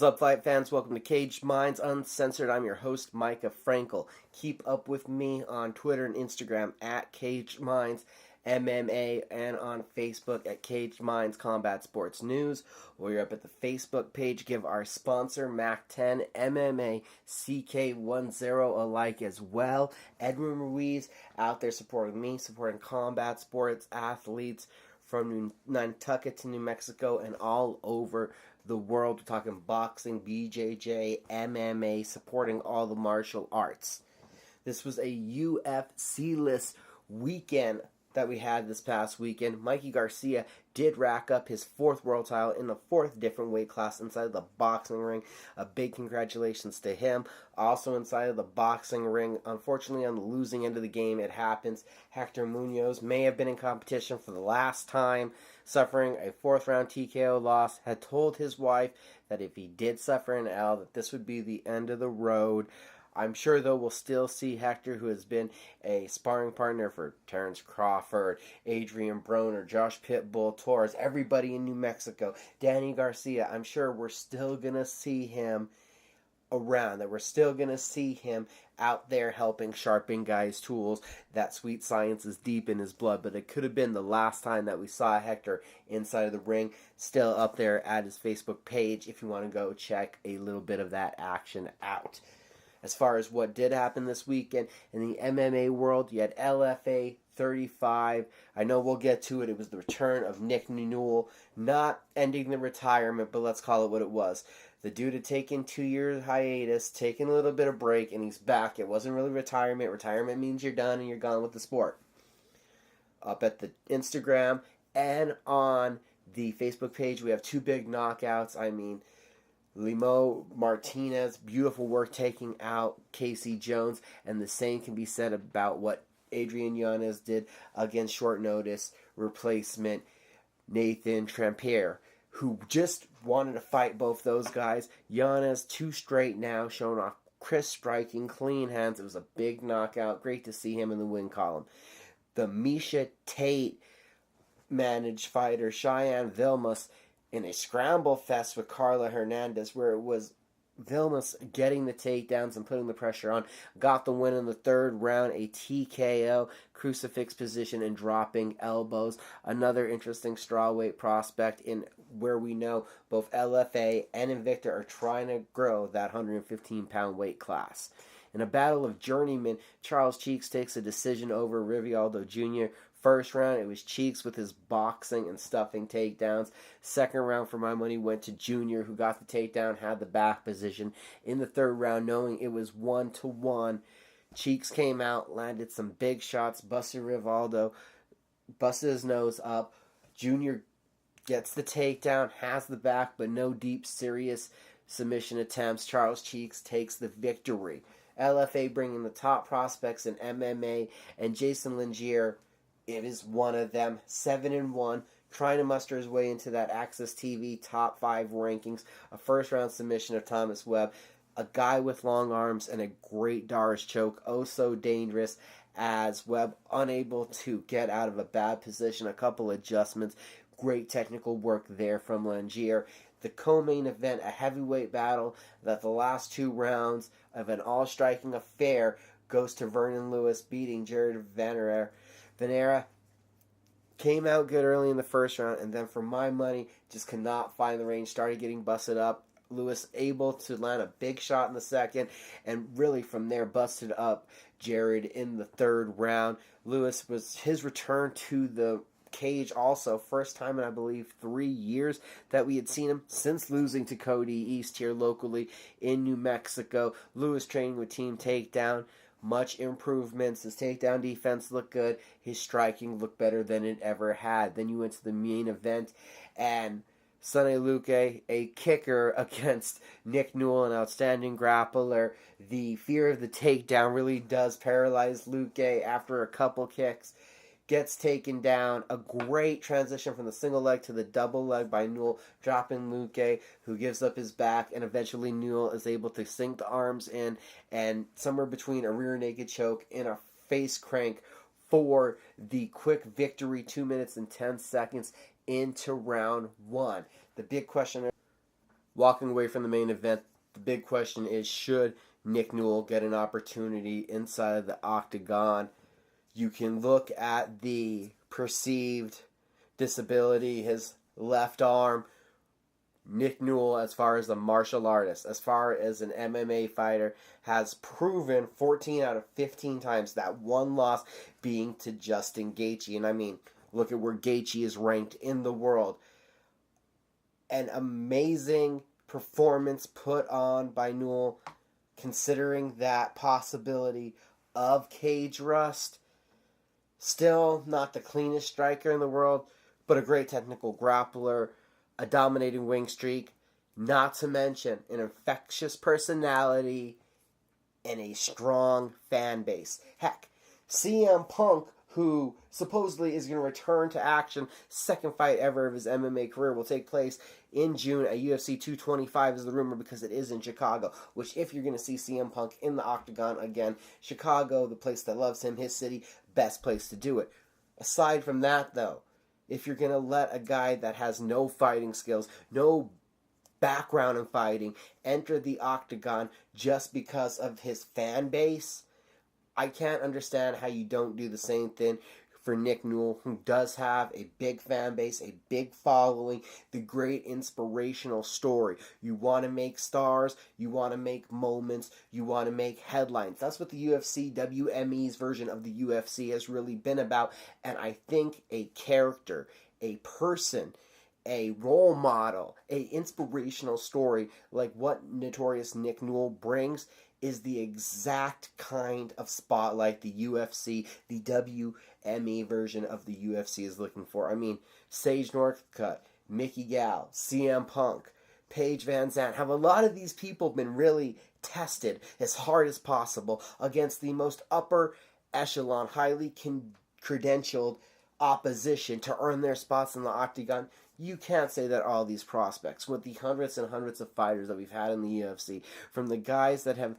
What's up, fight fans? Welcome to Caged Minds Uncensored. I'm your host, Micah Frankel. Keep up with me on Twitter and Instagram at Caged Minds MMA and on Facebook at Caged Minds Combat Sports News. While you're up at the Facebook page, give our sponsor, MAC10 MMA CK10 a like as well. Edwin Ruiz out there supporting me, supporting combat sports athletes from Nantucket to New Mexico and all over the world. We're talking boxing, BJJ, MMA, supporting all the martial arts. This was a UFC-less weekend that we had this past weekend. Mikey Garcia did rack up his fourth world title in the fourth different weight class inside the boxing ring. A big congratulations to him. Also inside of the boxing ring, unfortunately on the losing end of the game, it happens. Hector Munoz may have been in competition for the last time, suffering a fourth round TKO loss. Had told his wife that if he did suffer an L, that this would be the end of the road. I'm sure, though, we'll still see Hector, who has been a sparring partner for Terrence Crawford, Adrian Broner, Josh Pitbull Torres, everybody in New Mexico, Danny Garcia. I'm sure we're still going to see him around, that we're still going to see him out there helping sharpen guys' tools. That sweet science is deep in his blood, but it could have been the last time that we saw Hector inside of the ring. Still up there at his Facebook page if you want to go check a little bit of that action out. As far as what did happen this weekend in the MMA world, you had LFA 35. I know we'll get to it. It was the return of Nick Newell, not ending the retirement, but let's call it what it was. The dude had taken 2 years hiatus, taken a little bit of break, and he's back. It wasn't really retirement. Retirement means you're done and you're gone with the sport. Up at the Instagram and on the Facebook page, we have two big knockouts. Limo Martinez, beautiful work taking out Casey Jones, and the same can be said about what Adrian Yanez did against short notice replacement Nathan Trampier, who just wanted to fight both those guys. Yanez 2 straight now, showing off crisp striking, clean hands. It was a big knockout. Great to see him in the win column. The Misha Tate managed fighter Cheyenne Vilmas in a scramble fest with Carla Hernandez, where it was Vilmas getting the takedowns and putting the pressure on, got the win in the third round, a TKO, crucifix position, and dropping elbows. Another interesting strawweight prospect in where we know both LFA and Invicta are trying to grow that 115-pound weight class. In a battle of journeymen, Charles Cheeks takes a decision over Rivaldo Jr. First round, it was Cheeks with his boxing and stuffing takedowns. Second round, for my money, went to Jr., who got the takedown, had the back position. In the third round, knowing it was 1-1, Cheeks came out, landed some big shots, busted Rivaldo, busted his nose up. Jr. gets the takedown, has the back, but no deep, serious submission attempts. Charles Cheeks takes the victory. LFA bringing the top prospects in MMA, and Jason Lingier, it is one of them, 7-1, trying to muster his way into that Access TV top 5 rankings. A first-round submission of Thomas Webb, a guy with long arms and a great Doris choke, oh so dangerous, as Webb unable to get out of a bad position, a couple adjustments, great technical work there from Lingier. The co-main event, a heavyweight battle that the last 2 rounds of an all-striking affair goes to Vernon Lewis, beating Jared Vanera. Vanera came out good early in the first round, and then for my money, just could not find the range, started getting busted up. Lewis able to land a big shot in the second, and really from there busted up Jared in the third round. Lewis was his return to the cage also, first time in I believe 3 years that we had seen him since losing to Cody East here locally in New Mexico. Lewis training with Team Takedown. Much improvements. His takedown defense looked good. His striking looked better than it ever had. Then you went to the main event, and Sonny Luque, a kicker against Nick Newell, an outstanding grappler. The fear of the takedown really does paralyze Luque after a couple kicks. Gets taken down. A great transition from the single leg to the double leg by Newell, dropping Luque, who gives up his back, and eventually Newell is able to sink the arms in, and somewhere between a rear naked choke and a face crank for the quick victory, 2 minutes and 10 seconds into round 1. The big question walking away from the main event, the big question is, should Nick Newell get an opportunity inside of the octagon? You can look at the perceived disability, his left arm. Nick Newell, as far as a martial artist, as far as an MMA fighter, has proven 14 out of 15 times, that one loss being to Justin Gaethje. And I mean, look at where Gaethje is ranked in the world. An amazing performance put on by Newell, considering that possibility of cage rust. Still not the cleanest striker in the world, but a great technical grappler, a dominating wing streak, not to mention an infectious personality and a strong fan base. Heck, CM Punk, who supposedly is going to return to action, second fight ever of his MMA career, will take place in June at UFC 225 is the rumor, because it is in Chicago, which if you're going to see CM Punk in the octagon again, Chicago, the place that loves him, his city, best place to do it. Aside from that, though, if you're going to let a guy that has no fighting skills, no background in fighting, enter the octagon just because of his fan base, I can't understand how you don't do the same thing for Nick Newell, who does have a big fan base, a big following, the great inspirational story. You want to make stars, you want to make moments, you want to make headlines. That's what the UFC, WME's version of the UFC has really been about. And I think a character, a person, a role model, a inspirational story like what notorious Nick Newell brings is the exact kind of spotlight the UFC, the WME version of the UFC is looking for. I mean, Sage Northcutt, Mickey Gall, CM Punk, Paige Van Zandt, have a lot of these people been really tested as hard as possible against the most upper echelon, highly credentialed opposition to earn their spots in the octagon? You can't say that all these prospects, with the hundreds and hundreds of fighters that we've had in the UFC, from the guys that have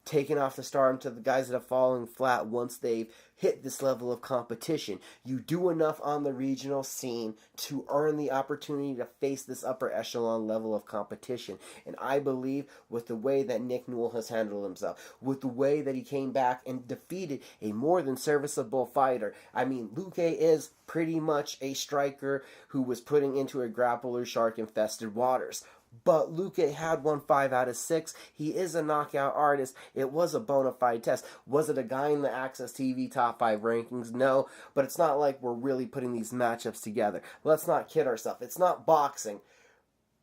taken off the stardom to the guys that have fallen flat once they've hit this level of competition, you do enough on the regional scene to earn the opportunity to face this upper echelon level of competition. And I believe with the way that Nick Newell has handled himself, with the way that he came back and defeated a more than serviceable fighter. I mean, Luque is pretty much a striker who was putting into a grappler shark-infested waters. But Luque had won 5 out of 6. He is a knockout artist. It was a bona fide test. Was it a guy in the Access TV top 5 rankings? No, but it's not like we're really putting these matchups together. Let's not kid ourselves. It's not boxing.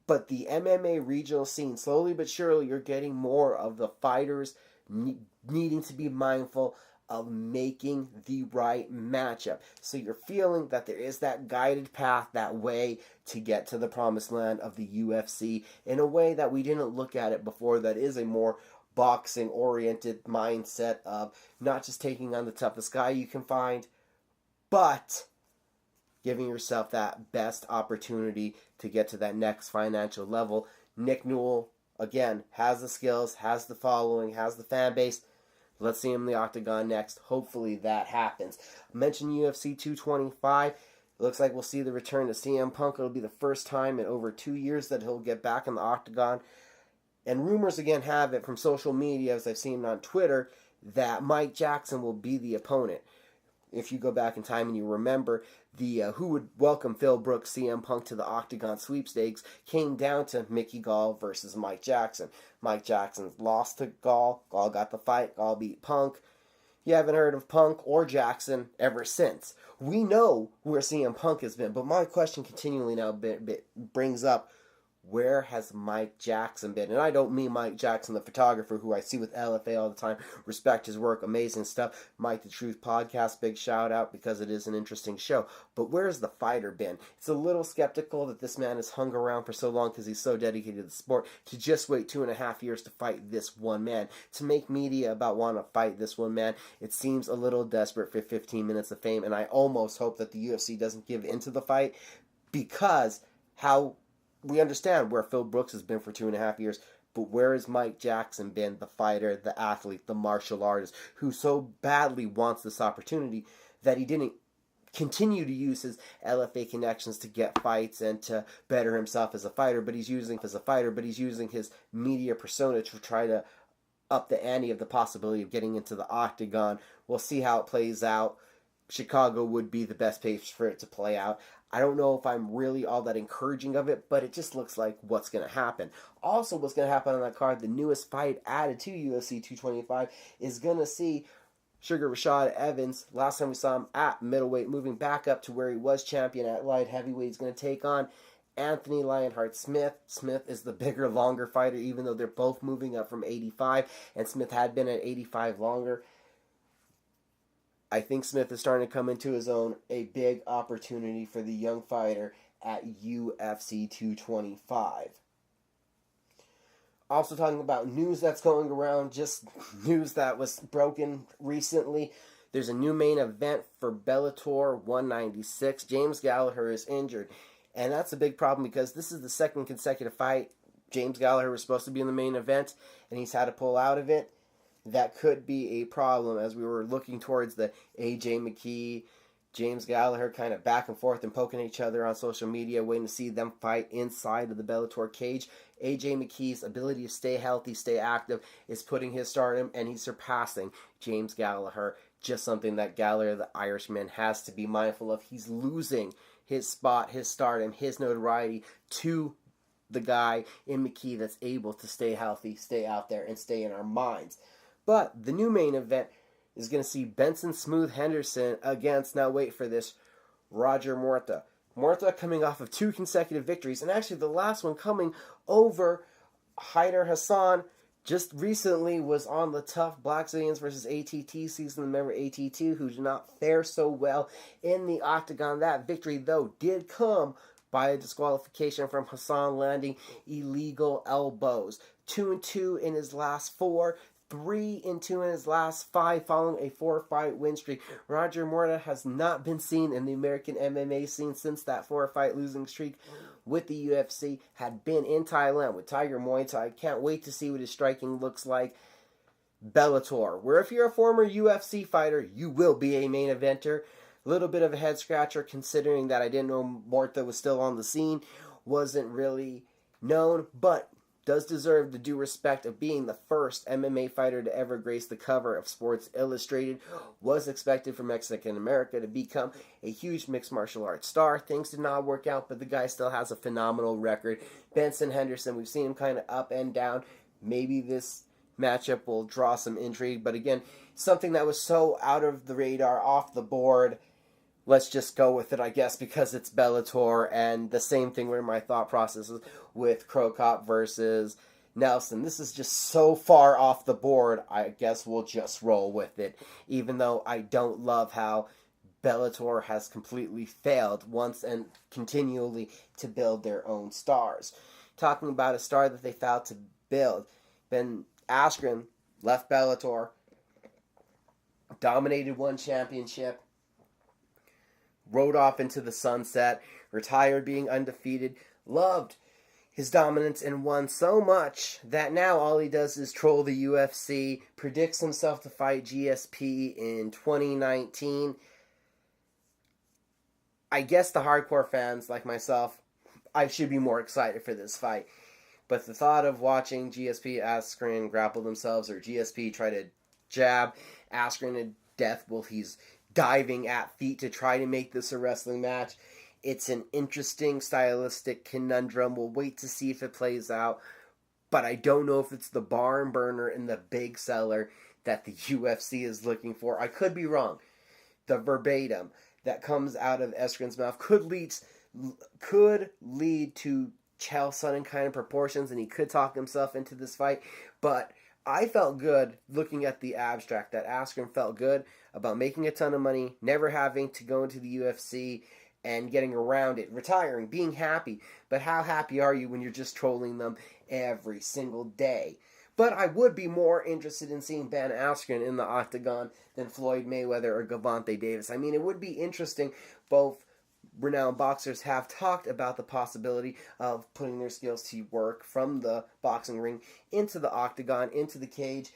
But the MMA regional scene, slowly but surely, you're getting more of the fighters needing to be mindful of making the right matchup. So you're feeling that there is that guided path, that way to get to the promised land of the UFC in a way that we didn't look at it before, that is a more boxing-oriented mindset of not just taking on the toughest guy you can find, but giving yourself that best opportunity to get to that next financial level. Nick Newell, again, has the skills, has the following, has the fan base. Let's see him in the octagon next. Hopefully that happens. I mentioned UFC 225. It looks like we'll see the return to CM Punk. It'll be the first time in over 2 years that he'll get back in the octagon. And rumors again have it from social media, as I've seen on Twitter, that Mike Jackson will be the opponent. If you go back in time and you remember, the who would welcome Phil Brooks, CM Punk to the Octagon sweepstakes came down to Mickey Gall versus Mike Jackson. Mike Jackson lost to Gall. Gall got the fight. Gall beat Punk. You haven't heard of Punk or Jackson ever since. We know where CM Punk has been, but my question continually now brings up, where has Mike Jackson been? And I don't mean Mike Jackson, the photographer who I see with LFA all the time. Respect his work, amazing stuff. Mike the Truth podcast, big shout out because it is an interesting show. But where's the fighter been? It's a little skeptical that this man has hung around for so long because he's so dedicated to the sport, to just wait 2.5 years to fight this one man. To make media about wanting to fight this one man, it seems a little desperate for 15 minutes of fame. And I almost hope that the UFC doesn't give into the fight, because how we understand where Phil Brooks has been for 2.5 years, but where has Mike Jackson been, the fighter, the athlete, the martial artist, who so badly wants this opportunity that he didn't continue to use his LFA connections to get fights and to better himself as a fighter, but he's using his media persona to try to up the ante of the possibility of getting into the octagon. We'll see how it plays out. Chicago would be the best place for it to play out. I don't know if I'm really all that encouraging of it, but it just looks like what's going to happen. Also, what's going to happen on that card, the newest fight added to UFC 225, is going to see Sugar Rashad Evans, last time we saw him at middleweight, moving back up to where he was champion at light heavyweight. He's going to take on Anthony Lionheart Smith. Smith is the bigger, longer fighter, even though they're both moving up from 85, and Smith had been at 85 longer. I think Smith is starting to come into his own, a big opportunity for the young fighter at UFC 225. Also talking about news that's going around, just news that was broken recently. There's a new main event for Bellator 196. James Gallagher is injured. And that's a big problem because this is the second consecutive fight. James Gallagher was supposed to be in the main event, and he's had to pull out of it. That could be a problem as we were looking towards the AJ McKee, James Gallagher kind of back and forth and poking each other on social media, waiting to see them fight inside of the Bellator cage. AJ McKee's ability to stay healthy, stay active, is putting his stardom, and he's surpassing James Gallagher. Just something that Gallagher, the Irishman, has to be mindful of. He's losing his spot, his stardom, his notoriety to the guy in McKee that's able to stay healthy, stay out there, and stay in our minds. But the new main event is going to see Benson Smooth Henderson against, now wait for this, Roger Morta. Morta coming off of 2 consecutive victories, and actually the last one coming over Haider Hassan. Just recently was on the tough Blackzilians versus ATT season. Remember ATT, who did not fare so well in the octagon. That victory, though, did come by a disqualification from Hassan landing illegal elbows. 2-2 in his last 4. 3-2 in his last 5 following a 4-fight win streak. Roger Morta has not been seen in the American MMA scene since that 4-fight losing streak with the UFC. Had been in Thailand with Tiger Muay Thai. Can't wait to see what his striking looks like. Bellator, where if you're a former UFC fighter, you will be a main eventer. A little bit of a head scratcher considering that I didn't know Morta was still on the scene. Wasn't really known, but does deserve the due respect of being the first MMA fighter to ever grace the cover of Sports Illustrated. Was expected from Mexican America to become a huge mixed martial arts star. Things did not work out, but the guy still has a phenomenal record. Benson Henderson, we've seen him kind of up and down. Maybe this matchup will draw some intrigue, but again, something that was so out of the radar, off the board. Let's just go with it, I guess, because it's Bellator, and the same thing were my thought processes with Krokop versus Nelson. This is just so far off the board, I guess we'll just roll with it, even though I don't love how Bellator has completely failed once and continually to build their own stars. Talking about a star that they failed to build, Ben Askren left Bellator, dominated one championship, rode off into the sunset, retired being undefeated, loved his dominance, and won so much that now all he does is troll the UFC, predicts himself to fight GSP in 2019. I guess the hardcore fans like myself, I should be more excited for this fight. But the thought of watching GSP Askren grapple themselves, or GSP try to jab Askren to death while he's diving at feet to try to make this a wrestling match. It's an interesting stylistic conundrum. We'll wait to see if it plays out. But I don't know if it's the barn burner and the big seller that the UFC is looking for. I could be wrong. The verbatim that comes out of Askren's mouth could lead to Chael Sonnen kind of proportions, and he could talk himself into this fight. But I felt good looking at the abstract that Askren felt good about making a ton of money, never having to go into the UFC, and getting around it, retiring, being happy. But how happy are you when you're just trolling them every single day? But I would be more interested in seeing Ben Askren in the octagon than Floyd Mayweather or Gervonta Davis. I mean, it would be interesting. Both renowned boxers have talked about the possibility of putting their skills to work from the boxing ring into the octagon, into the cage.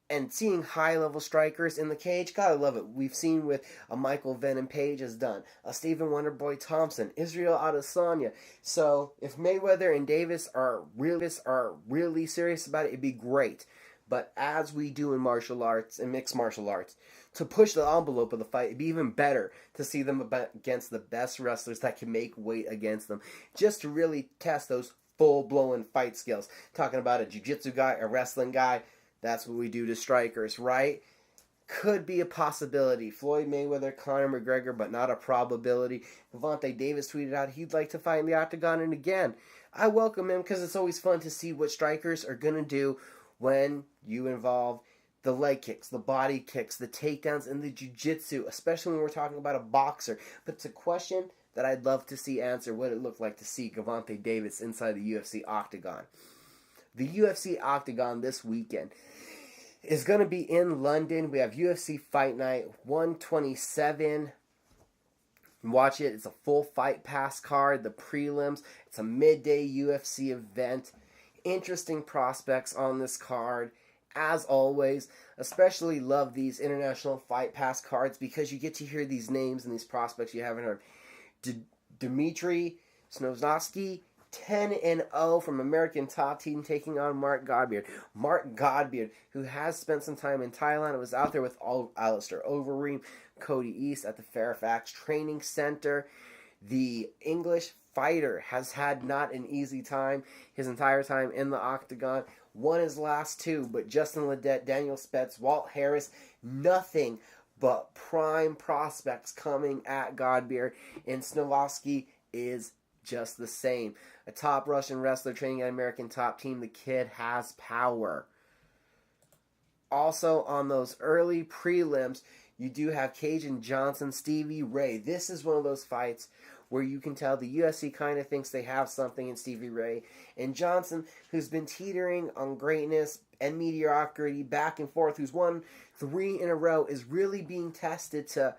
And seeing high-level strikers in the cage, gotta love it. We've seen with a Michael Venom Page has done, a Stephen Wonderboy Thompson, Israel Adesanya. So if Mayweather and Davis are really serious about it, it'd be great. But as we do in martial arts and mixed martial arts, to push the envelope of the fight, it'd be even better to see them against the best wrestlers that can make weight against them, just to really test those full-blown fight skills. Talking about a jiu-jitsu guy, a wrestling guy. That's what we do to strikers, right? Could be a possibility. Floyd Mayweather, Conor McGregor, but not a probability. Gervonta Davis tweeted out he'd like to fight in the octagon, and again, I welcome him because it's always fun to see what strikers are going to do when you involve the leg kicks, the body kicks, the takedowns, and the jiu-jitsu, especially when we're talking about a boxer. But it's a question that I'd love to see answer what it looked like to see Gervonta Davis inside the UFC octagon. The UFC octagon this weekend is going to be in London. We have UFC Fight Night 127. Watch it. It's a full Fight Pass card. The prelims. It's a midday UFC event. Interesting prospects on this card. As always, especially love these international Fight Pass cards because you get to hear these names and these prospects you haven't heard. Dmitry Snozovsky, 10-0 from American Top Team, taking on Mark Godbeard. Mark Godbeard, who has spent some time in Thailand, was out there with Alistair Overeem, Cody East at the Fairfax Training Center. The English fighter has had not an easy time his entire time in the octagon. Won his last two, but Justin Ledet, Daniel Spetz, Walt Harris, nothing but prime prospects coming at Godbeard, and Snozovsky is just the same. A top Russian wrestler training at American Top Team. The kid has power. Also on those early prelims, you do have Cajun Johnson, Stevie Ray. This is one of those fights where you can tell the UFC kind of thinks they have something in Stevie Ray. And Johnson, who's been teetering on greatness and mediocrity back and forth, who's won 3 in a row, is really being tested to,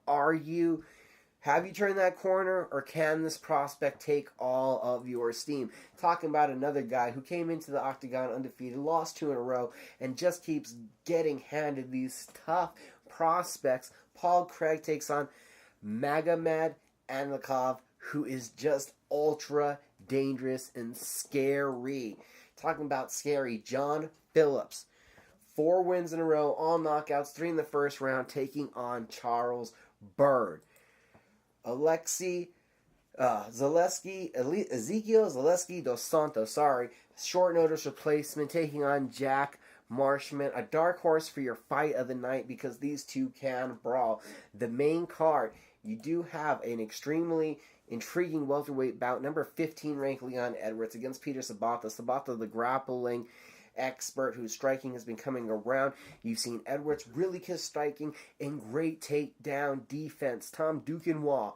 have you turned that corner, or can this prospect take all of your steam? Talking about another guy who came into the octagon undefeated, lost 2 in a row, and just keeps getting handed these tough prospects. Paul Craig takes on Magomed Ankalaev, who is just ultra dangerous and scary. Talking about scary, John Phillips. 4 wins in a row, all knockouts, 3 in the first round, taking on Charles Byrd. Ezekiel Zaleski dos Santos, short notice replacement, taking on Jack Marshman, a dark horse for your fight of the night because these two can brawl. The main card, you do have an extremely intriguing welterweight bout, number 15 ranked Leon Edwards against Peter Sabata. Sabata, the grappling expert whose striking has been coming around. You've seen Edwards really kiss striking and great takedown defense. Tom Duquesnoy,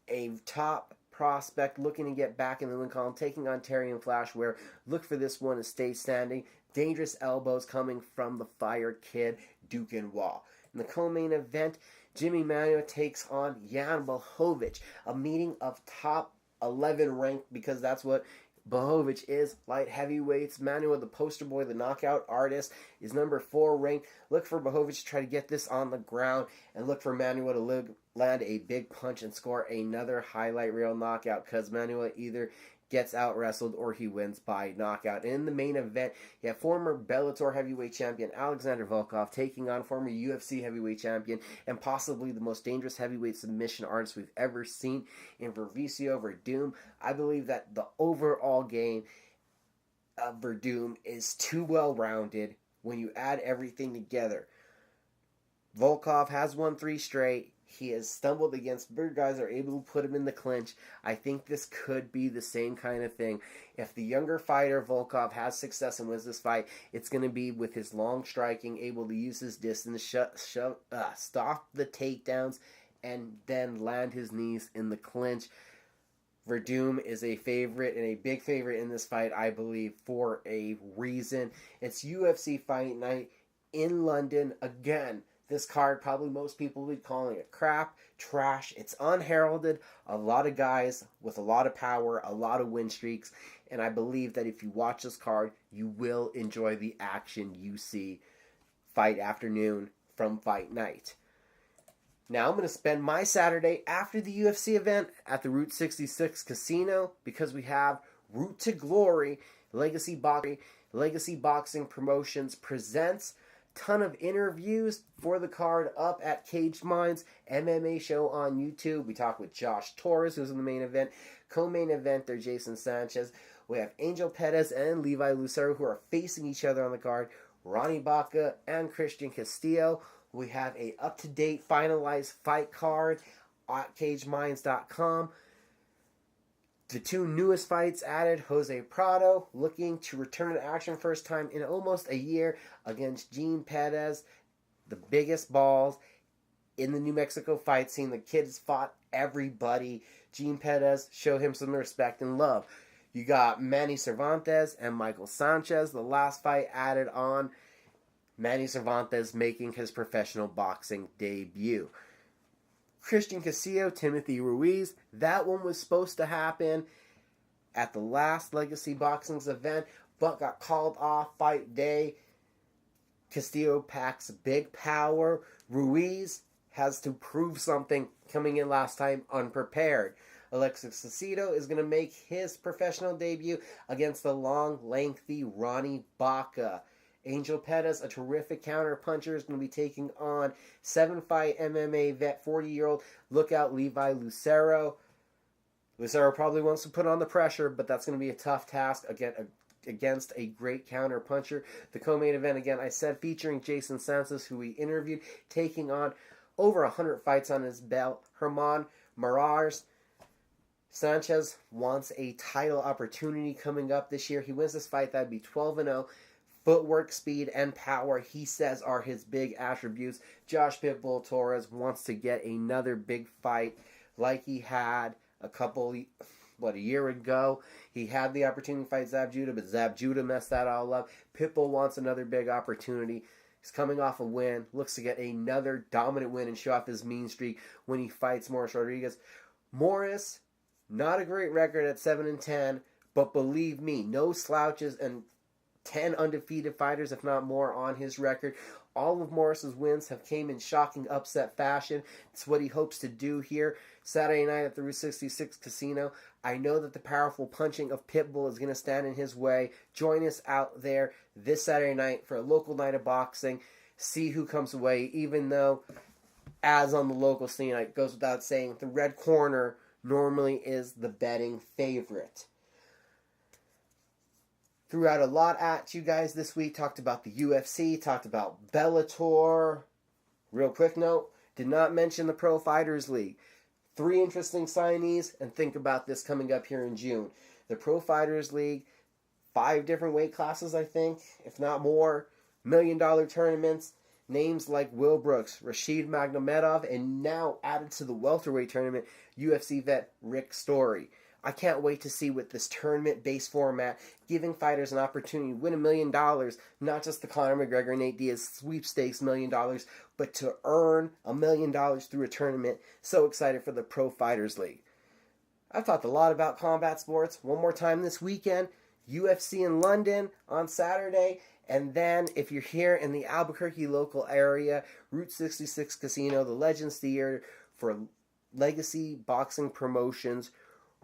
a top prospect looking to get back in the win column, taking on Terry and Flash Ware. Look for this one to stay standing. Dangerous elbows coming from the Fire Kid Duquesnoy. In the co-main event, Jimmy Manuwa takes on Jan Blachowicz, a meeting of top 11 ranked because that's what Blachowicz is. Light heavyweights. Manuwa, the poster boy, the knockout artist, is number 4 ranked. Look for Blachowicz to try to get this on the ground, and look for Manuwa to land a big punch and score another highlight reel knockout, because Manuwa either gets out wrestled or he wins by knockout. In the main event, you have former Bellator heavyweight champion Alexander Volkov taking on former UFC heavyweight champion and possibly the most dangerous heavyweight submission artist we've ever seen in Mauricio Verdum. I believe that the overall game of Verdum is too well-rounded when you add everything together. Volkov has won 3 straight. He has stumbled against bigger guys that are able to put him in the clinch. I think this could be the same kind of thing. If the younger fighter, Volkov, has success and wins this fight, it's going to be with his long striking, able to use his distance, stop the takedowns, and then land his knees in the clinch. Verdum is a favorite and a big favorite in this fight, I believe, for a reason. It's UFC Fight Night in London again. This card, probably most people would be calling it crap, trash. It's unheralded. A lot of guys with a lot of power, a lot of win streaks. And I believe that if you watch this card, you will enjoy the action you see fight afternoon from Fight Night. Now I'm going to spend my Saturday after the UFC event at the Route 66 Casino because we have Route to Glory, Legacy Boxing Promotions presents ton of interviews for the card up at Caged Minds MMA show on YouTube. We talk with Josh Torres, who's in the main event. Co-main eventer Jason Sanchez. We have Angel Perez and Levi Lucero, who are facing each other on the card. Ronnie Baca and Christian Castillo. We have a up-to-date finalized fight card at CageMinds.com. The two newest fights added, Jose Prado looking to return to action first time in almost a year against Gene Perez, the biggest balls in the New Mexico fight scene. The kid's fought everybody. Gene Perez, show him some respect and love. You got Manny Cervantes and Michael Sanchez, the last fight added on. Manny Cervantes making his professional boxing debut. Christian Castillo, Timothy Ruiz. That one was supposed to happen at the last Legacy Boxing's event, but got called off fight day. Castillo packs big power. Ruiz has to prove something coming in last time unprepared. Alexis Sacido is going to make his professional debut against the long, lengthy Ronnie Baca. Angel Perez, a terrific counter puncher, is going to be taking on 7-fight MMA vet, 40-year-old lookout Levi Lucero. Lucero probably wants to put on the pressure, but that's going to be a tough task against a great counter puncher. The co-main event, again, I said, featuring Jason Sanchez, who we interviewed, taking on over 100 fights on his belt. Herman Morales. Sanchez wants a title opportunity coming up this year. He wins this fight, that'd be 12-0. Footwork, speed, and power, he says, are his big attributes. Josh Pitbull Torres wants to get another big fight like he had a year ago. He had the opportunity to fight Zab Judah, but Zab Judah messed that all up. Pitbull wants another big opportunity. He's coming off a win, looks to get another dominant win and show off his mean streak when he fights Morris Rodriguez. Morris, not a great record at 7-10, but believe me, no slouches and 10 undefeated fighters, if not more, on his record. All of Morris's wins have came in shocking upset fashion. It's what he hopes to do here Saturday night at the Route 66 Casino. I know that the powerful punching of Pitbull is going to stand in his way. Join us out there this Saturday night for a local night of boxing. See who comes away, even though, as on the local scene, it goes without saying, the red corner normally is the betting favorite. Threw out a lot at you guys this week. Talked about the UFC. Talked about Bellator. Real quick note. Did not mention the Pro Fighters League. 3 interesting signees. And think about this coming up here in June. The Pro Fighters League. 5 different weight classes, I think. If not more. $1 million tournaments. Names like Will Brooks. Rashid Magomedov. And now added to the welterweight tournament. UFC vet Rick Story. I can't wait to see with this tournament-based format, giving fighters an opportunity to win $1 million, not just the Conor McGregor, Nate Diaz sweepstakes $1 million, but to earn $1 million through a tournament. So excited for the Pro Fighters League. I've talked a lot about combat sports. One more time this weekend, UFC in London on Saturday, and then if you're here in the Albuquerque local area, Route 66 Casino, the Legends Theater for Legacy Boxing Promotions,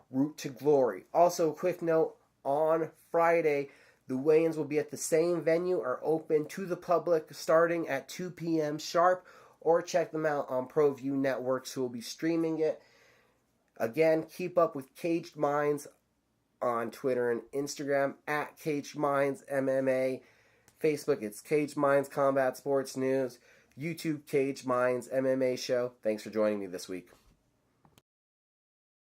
Route to Glory. Also, a quick note, on Friday, the weigh-ins will be at the same venue, are open to the public starting at 2 p.m. sharp, or check them out on ProView Networks, who will be streaming it. Again, keep up with Caged Minds on Twitter and Instagram, at Caged Minds MMA. Facebook, it's Caged Minds Combat Sports News. YouTube, Caged Minds MMA Show. Thanks for joining me this week.